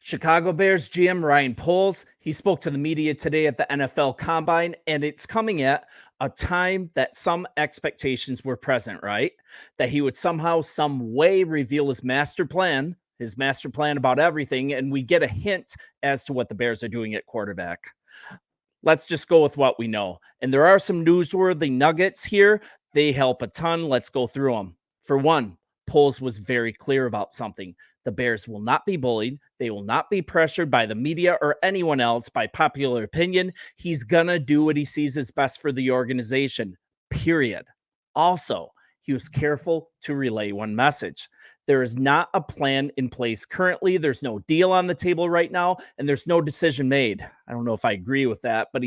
Chicago Bears GM Ryan Poles, he spoke to the media today at the NFL Combine, and it's coming at a time that some expectations were present, right? That he would somehow, some way reveal his master plan about everything, and we get a hint as to what the Bears are doing at quarterback. Let's just go with what we know. And there are some newsworthy nuggets here. They help a ton. Let's go through them. For one, Poles was very clear about something. The Bears will not be bullied. They will not be pressured by the media or anyone else by popular opinion. He's going to do what he sees as best for the organization, period. Also, he was careful to relay one message. There is not a plan in place currently. There's no deal on the table right now, and there's no decision made. I don't know if I agree with that, but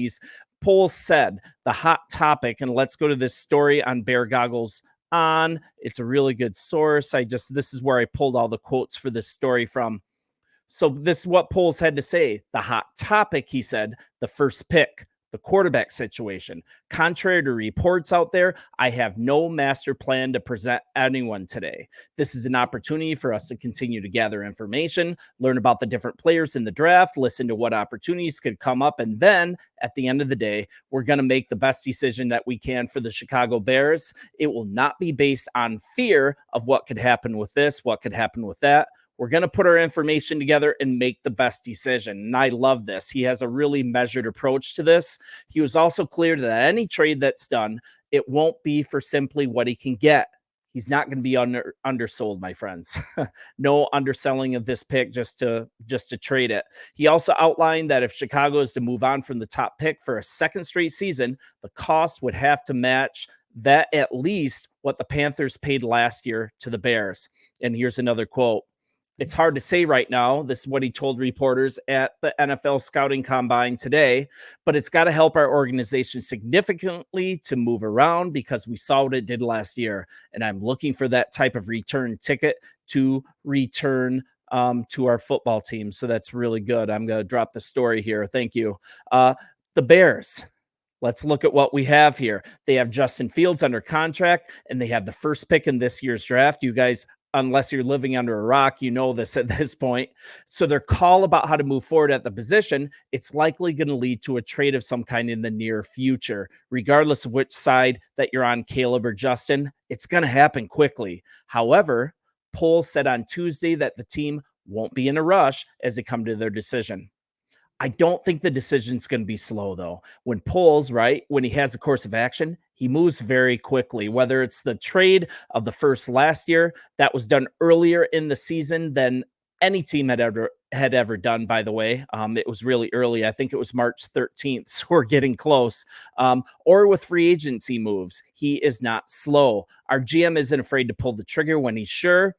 Poles said the hot topic, and let's go to this story on Bear Goggles on. It's a really good source. This is where I pulled all the quotes for this story from. So this is what Poles had to say. The hot topic, he said, the first pick, the quarterback situation. Contrary to reports out there, I have no master plan to present anyone today. This is an opportunity for us to continue to gather information, learn about the different players in the draft, listen to what opportunities could come up, and then at the end of the day, we're going to make the best decision that we can for the Chicago Bears. It will not be based on fear of what could happen with this, what could happen with that. We're going to put our information together and make the best decision. And I love this. He has a really measured approach to this. He was also clear that any trade that's done, it won't be for simply what he can get. He's not going to be undersold, my friends. No underselling of this pick just to trade it. He also outlined that if Chicago is to move on from the top pick for a second straight season, the cost would have to match that at least what the Panthers paid last year to the Bears. And here's another quote. It's hard to say right now. This is what he told reporters at the NFL Scouting Combine today, but it's got to help our organization significantly to move around because we saw what it did last year. And I'm looking for that type of return ticket to return to our football team. So that's really good. I'm going to drop the story here. Thank you. The Bears. Let's look at what we have here. They have Justin Fields under contract, and they have the first pick in this year's draft. You guys, unless you're living under a rock, you know this at this point. So their call about how to move forward at the position, it's likely going to lead to a trade of some kind in the near future. Regardless of which side that you're on, Caleb or Justin, it's going to happen quickly. However, Poles said on Tuesday that the team won't be in a rush as they come to their decision. I don't think the decision's going to be slow, though. When Poles, right, when he has a course of action, he moves very quickly, whether it's the trade of the first last year that was done earlier in the season than any team had ever done, by the way. It was really early. I think it was March 13th. So we're getting close. Or with free agency moves. He is not slow. Our GM isn't afraid to pull the trigger when he's sure.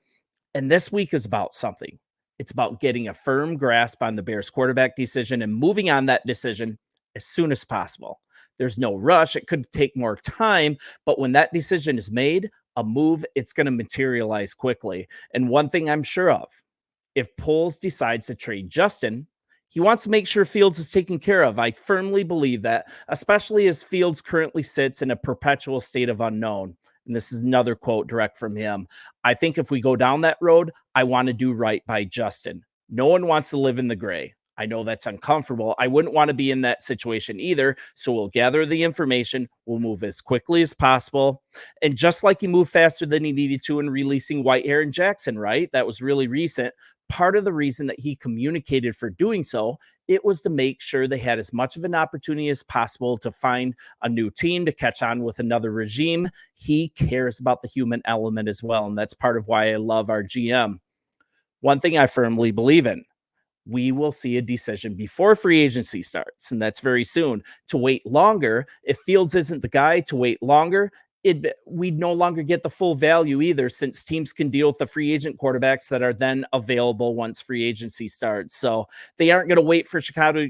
And this week is about something. It's about getting a firm grasp on the Bears quarterback decision and moving on that decision as soon as possible. There's no rush. It could take more time, but when that decision is made, a move, it's going to materialize quickly. And one thing I'm sure of, if Poles decides to trade Justin, he wants to make sure Fields is taken care of. I firmly believe that, especially as Fields currently sits in a perpetual state of unknown. And this is another quote direct from him. I think if we go down that road, I want to do right by Justin. No one wants to live in the gray. I know that's uncomfortable. I wouldn't want to be in that situation either. So we'll gather the information. We'll move as quickly as possible. And just like he moved faster than he needed to in releasing Whitehair and Jackson, right? That was really recent. Part of the reason that he communicated for doing so, it was to make sure they had as much of an opportunity as possible to find a new team, to catch on with another regime. He cares about the human element as well. And that's part of why I love our GM. One thing I firmly believe in, we will see a decision before free agency starts, and that's very soon. To wait longer, if Fields isn't the guy to wait longer, we'd no longer get the full value either, since teams can deal with the free agent quarterbacks that are then available once free agency starts. So they aren't going to wait for Chicago.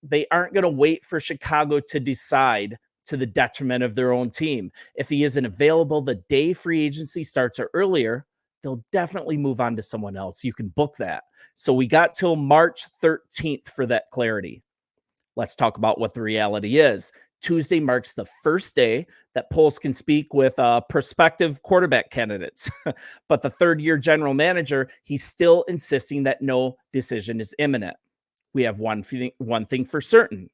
They aren't going to wait for Chicago to decide to the detriment of their own team. If he isn't available the day free agency starts or earlier, they'll definitely move on to someone else. You can book that. So we got till March 13th for that clarity. Let's talk about what the reality is. Tuesday marks the first day that polls can speak with prospective quarterback candidates. But the third-year general manager, he's still insisting that no decision is imminent. We have one thing for certain.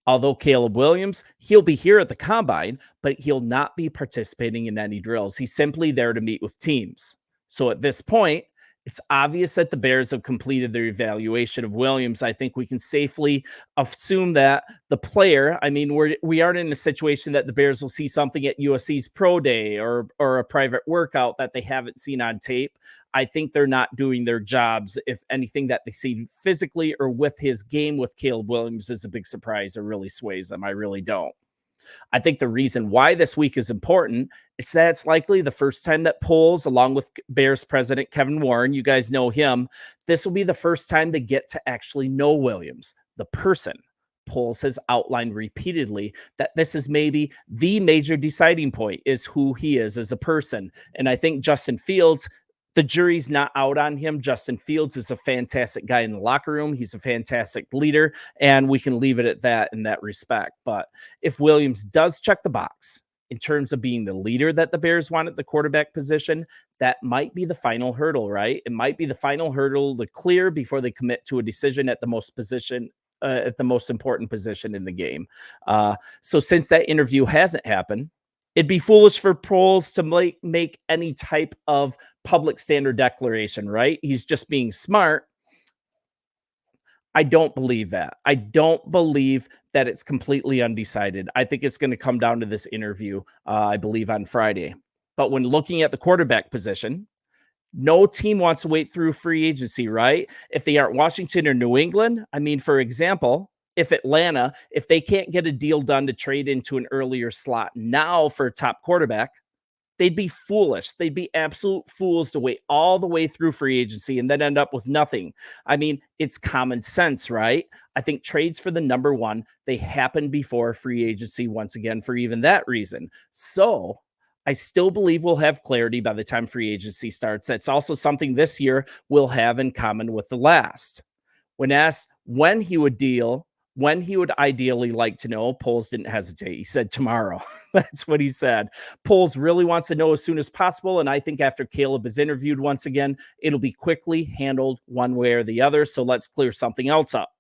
Although Caleb Williams, he'll be here at the combine, but he'll not be participating in any drills. He's simply there to meet with teams. So at this point, it's obvious that the Bears have completed their evaluation of Williams. I think we can safely assume that the player, I mean, we aren't in a situation that the Bears will see something at USC's pro day or a private workout that they haven't seen on tape. I think they're not doing their jobs if anything that they see physically or with his game with Caleb Williams is a big surprise or really sways them. I really don't. I think the reason why this week is important is that it's likely the first time that polls, along with Bears president Kevin Warren, you guys know him, this will be the first time they get to actually know Williams, the person. Polls has outlined repeatedly that this is maybe the major deciding point is who he is as a person. And I think Justin Fields, the jury's not out on him. Justin Fields is a fantastic guy in the locker room. He's a fantastic leader, and we can leave it at that in that respect. But if Williams does check the box in terms of being the leader that the Bears want at the quarterback position, that might be the final hurdle, right? It might be the final hurdle to clear before they commit to a decision at the most important position in the game. So since that interview hasn't happened, it'd be foolish for polls to make any type of public standard declaration, right? He's just being smart. I don't believe that. I don't believe that it's completely undecided. I think it's going to come down to this interview, I believe, on Friday. But when looking at the quarterback position, no team wants to wait through free agency, right? If they aren't Washington or New England, I mean, for example, if Atlanta, if they can't get a deal done to trade into an earlier slot now for a top quarterback, they'd be foolish. They'd be absolute fools to wait all the way through free agency and then end up with nothing. I mean, it's common sense, right? I think trades for the number one, they happen before free agency once again for even that reason. So I still believe we'll have clarity by the time free agency starts. That's also something this year we'll have in common with the last. When asked when he would ideally like to know, Poles didn't hesitate. He said tomorrow. That's what he said. Poles really wants to know as soon as possible. And I think after Caleb is interviewed once again, it'll be quickly handled one way or the other. So let's clear something else up.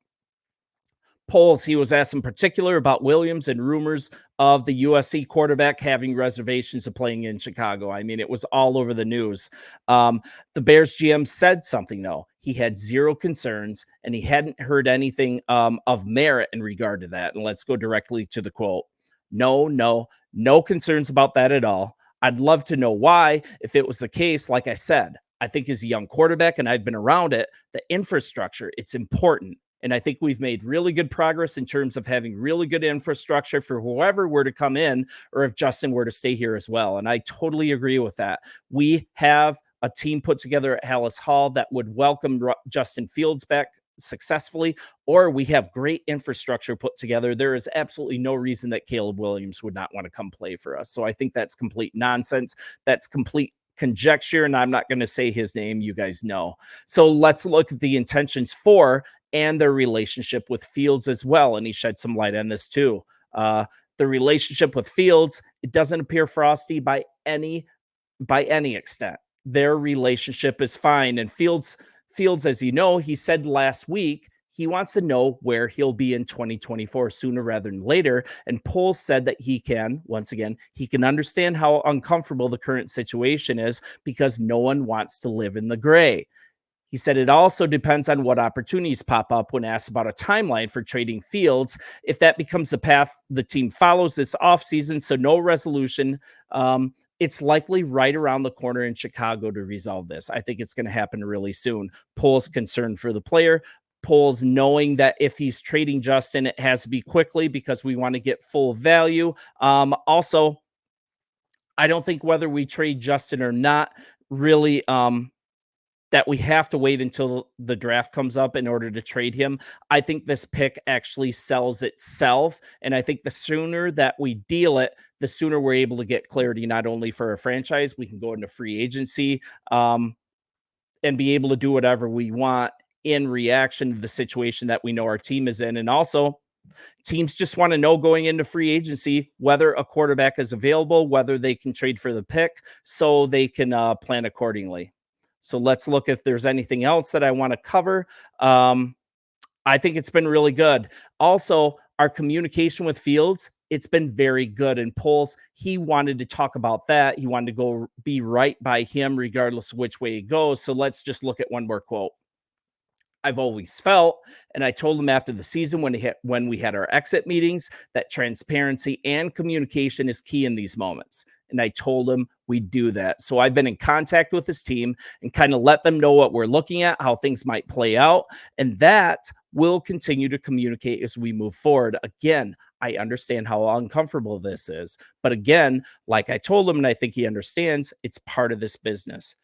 Poles, he was asked in particular about Williams and rumors of the USC quarterback having reservations of playing in Chicago. I mean, it was all over the news. The Bears GM said something, though. He had zero concerns, and he hadn't heard anything of merit in regard to that. And let's go directly to the quote. No concerns about that at all. I'd love to know why. If it was the case, like I said, I think as a young quarterback, and I've been around it, the infrastructure, it's important. And I think we've made really good progress in terms of having really good infrastructure for whoever were to come in, or if Justin were to stay here as well. And I totally agree with that. We have a team put together at Hallis Hall that would welcome Justin Fields back successfully, or we have great infrastructure put together. There is absolutely no reason that Caleb Williams would not want to come play for us. So I think that's complete nonsense. That's complete conjecture, and I'm not going to say his name. You guys know. So let's look at the intentions for and their relationship with Fields as well. And he shed some light on this too. The relationship with Fields, it doesn't appear frosty by any extent. Their relationship is fine. And Fields, as you know, he said last week, he wants to know where he'll be in 2024 sooner rather than later. And Poles said that he can understand how uncomfortable the current situation is because no one wants to live in the gray. He said it also depends on what opportunities pop up when asked about a timeline for trading Fields. If that becomes the path the team follows this offseason, so no resolution, it's likely right around the corner in Chicago to resolve this. I think it's going to happen really soon. Poles concerned for the player. Poles knowing that if he's trading Justin, it has to be quickly because we want to get full value. Also, I don't think whether we trade Justin or not really that we have to wait until the draft comes up in order to trade him. I think this pick actually sells itself. And I think the sooner that we deal it, the sooner we're able to get clarity, not only for our franchise, we can go into free agency and be able to do whatever we want in reaction to the situation that we know our team is in. And also Teams just want to know going into free agency whether a quarterback is available, whether they can trade for the pick, so they can plan accordingly. So let's look if there's anything else that I want to cover. Um, I think it's been really good. Also, our communication with Fields, it's been very good. And Poles, he wanted to talk about that. He wanted to go be right by him, regardless of which way he goes. So let's just look at one more quote. I've always felt, and I told him after the season when we had our exit meetings, that transparency and communication is key in these moments. And I told him we do that. So I've been in contact with his team and kind of let them know what we're looking at, how things might play out, and that will continue to communicate as we move forward. Again, I understand how uncomfortable this is, but again, like I told him, and I think he understands, it's part of this business.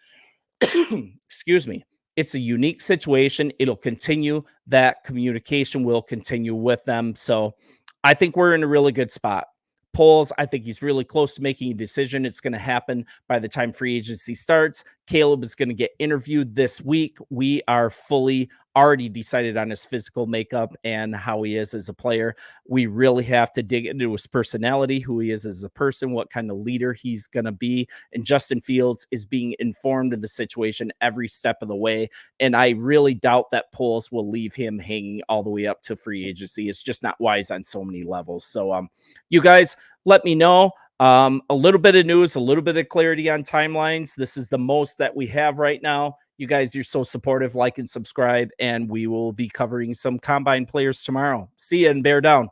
Excuse me. It's a unique situation. It'll continue. That communication will continue with them. So I think we're in a really good spot. Poles, I think he's really close to making a decision. It's going to happen by the time free agency starts. Caleb is going to get interviewed this week. We are fully already decided on his physical makeup and how he is as a player. We really have to dig into his personality, who he is as a person, what kind of leader he's going to be. And Justin Fields is being informed of the situation every step of the way. And I really doubt that Poles will leave him hanging all the way up to free agency. It's just not wise on so many levels. So you guys let me know. A little bit of news, a little bit of clarity on timelines. This is the most that we have right now. You guys, you're so supportive. Like and subscribe, and we will be covering some combine players tomorrow. See you and bear down.